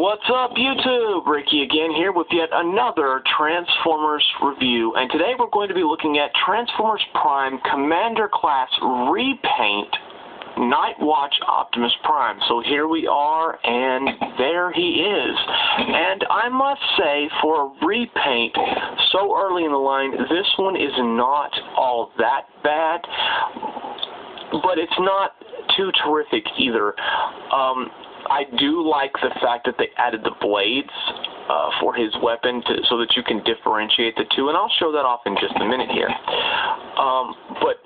What's up, YouTube? Ricky again here with yet another Transformers review, and today we're going to be looking at Transformers Prime Commander Class Repaint Night Watch Optimus Prime. So here we are, and there he is. And I must say, for a repaint so early in the line, this one is not all that bad, but it's not too terrific either. I do like the fact that they added the blades for his weapon so that you can differentiate the two, and I'll show that off in just a minute here. But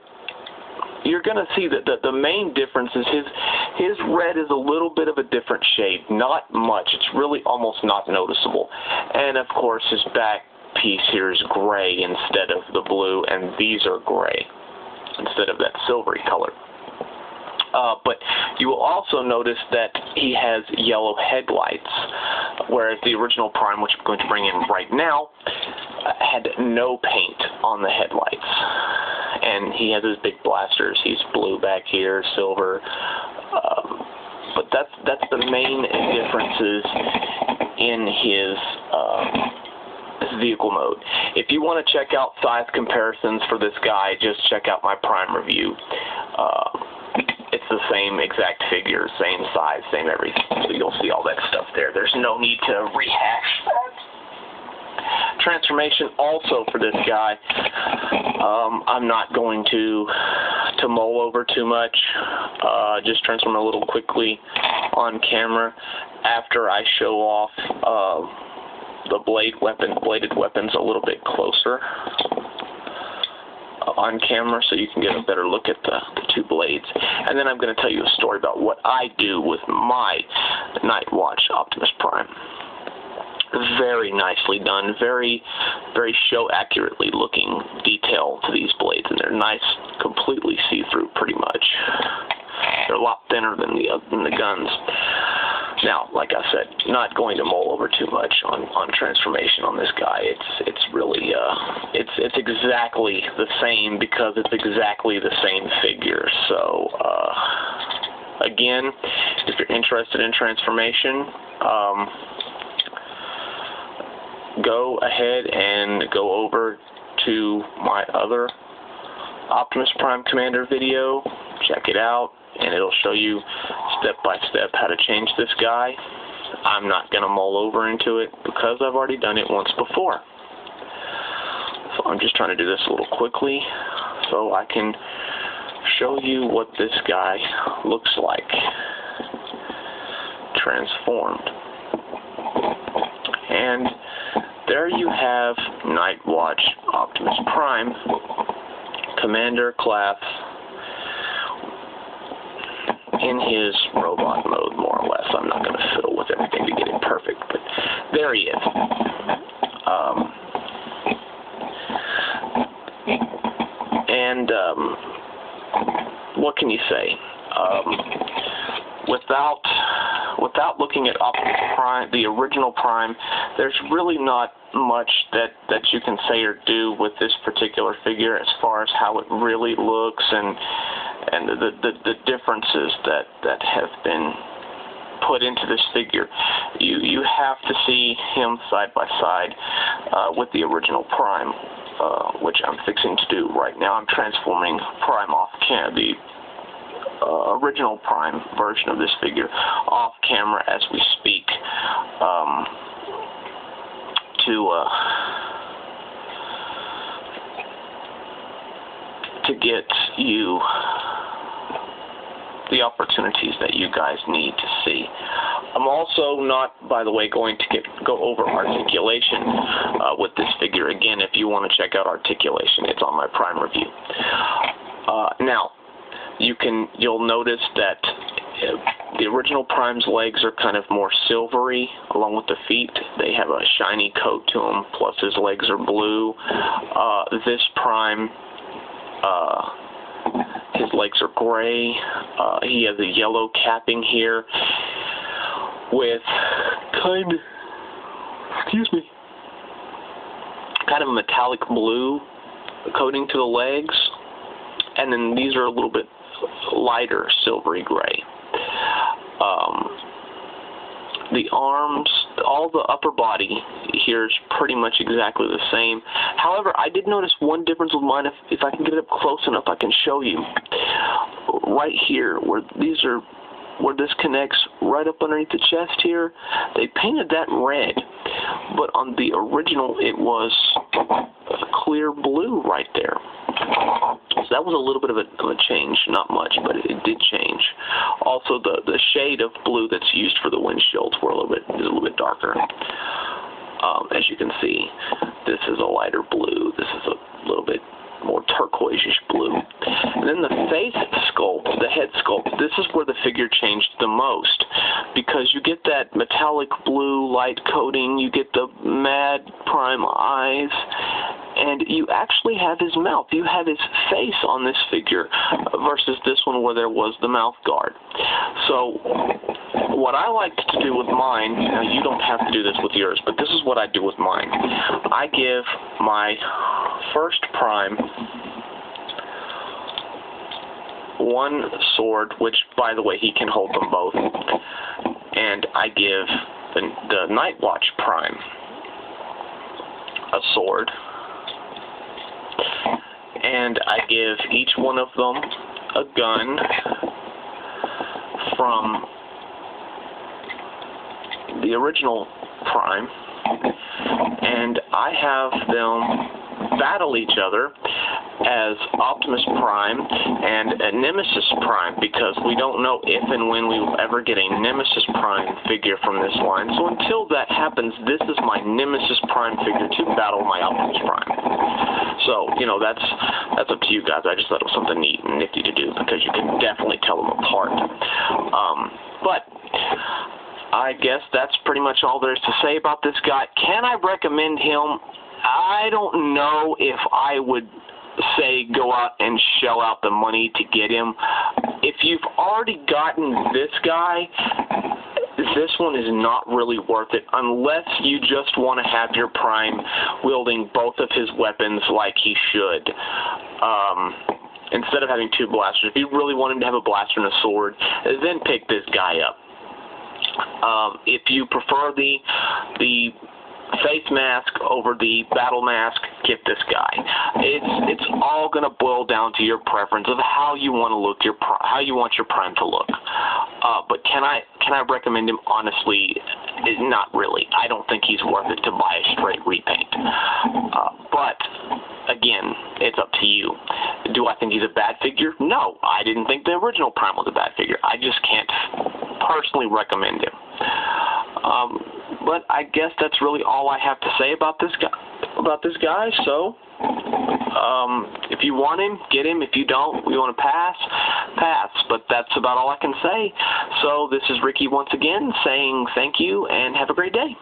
you're going to see that the main difference is his red is a little bit of a different shade. Not much. It's really almost not noticeable. And, of course, his back piece here is gray instead of the blue, and these are gray instead of that silvery color. But you will also notice that he has yellow headlights, whereas the original Prime, which I'm going to bring in right now, had no paint on the headlights. And he has his big blasters. He's blue back here, silver. But that's the main differences in his vehicle mode. If you want to check out size comparisons for this guy, just check out my Prime review. It's the same exact figure, same size, same everything. So you'll see all that stuff there. There's no need to rehash that. Transformation also for this guy. I'm not going to mull over too much. Just transform a little quickly on camera after I show off the bladed weapons a little bit closer on camera, so you can get a better look at the two blades. And then I'm going to tell you a story about what I do with my Night Watch Optimus Prime. Very nicely done, very show accurately looking detail to these blades, and they're nice, completely see-through pretty much. They're a lot thinner than the guns. Now, like I said, not going to mull over too much on transformation on this guy. It's really it's exactly the same because it's exactly the same figure. So again, if you're interested in transformation, go ahead and go over to my other Optimus Prime Commander video. Check it out, and it'll show you step by step how to change this guy. I'm not going to mull over into it because I've already done it once before. So I'm just trying to do this a little quickly so I can show you what this guy looks like transformed. And there you have Night Watch Optimus Prime Commander Class in his robot mode, more or less. I'm not going to fiddle with everything to get it perfect, but there he is. What can you say? Without looking at Optimus Prime, the original Prime, there's really not much that you can say or do with this particular figure as far as how it really looks and the differences that have been put into this figure. You have to see him side by side with the original Prime, which I'm fixing to do right now. I'm transforming Prime off the original Prime version of this figure off camera as we speak, to get you the opportunities that you guys need to see. I'm also not, by the way, going to go over articulation with this figure. Again, if you want to check out articulation, it's on my Prime review. Now, you'll notice that the original Prime's legs are kind of more silvery, along with the feet. They have a shiny coat to them, plus his legs are blue. This Prime, his legs are gray. He has a yellow capping here with kind of a metallic blue coating to the legs, and then these are a little bit lighter silvery gray. the arms, all the upper body here is pretty much exactly the same. However, I did notice one difference with mine. If I can get it up close enough, I can show you. Right here, where this connects right up underneath the chest here, they painted that red. But on the original, it was a clear blue right there. So that was a little bit of a change, not much, but it did change. Also, the shade of blue that's used for the windshields is a little bit darker. As you can see, this is a lighter blue. This is a little bit more turquoise-ish blue. And then the face sculpt, the head sculpt, this is where the figure changed the most, because you get that metallic blue light coating, you get the Mad Prime eyes, and you actually have his mouth. You have his face on this figure versus this one where there was the mouth guard. So what I like to do with mine, now you don't have to do this with yours, but this is what I do with mine. I give my first Prime one sword, which, by the way, he can hold them both, and I give the Night Watch Prime a sword, and I give each one of them a gun from the original Prime, and I have them battle each other as Optimus Prime and a Nemesis Prime, because we don't know if and when we will ever get a Nemesis Prime figure from this line. So until that happens, this is my Nemesis Prime figure to battle my Optimus Prime. So, you know, that's up to you guys. I just thought it was something neat and nifty to do, because you can definitely tell them apart. But I guess that's pretty much all there is to say about this guy. Can I recommend him? I don't know if I would say go out and shell out the money to get him. If you've already gotten this guy, this one is not really worth it unless you just want to have your Prime wielding both of his weapons like he should. Instead of having two blasters. If you really want him to have a blaster and a sword, then pick this guy up. If you prefer the face mask over the battle mask, get this guy. It's all going to boil down to your preference of how you want to look how you want your Prime to look. But can I recommend him? Honestly, not really. I don't think he's worth it to buy a straight repaint. But again, it's up to you. Do I think he's a bad figure? No, I didn't think the original Prime was a bad figure. I just can't personally recommend him. But I guess that's really all I have to say about this guy. So, if you want him, get him. If you don't, you want to pass. But that's about all I can say. So this is Ricky once again saying thank you and have a great day.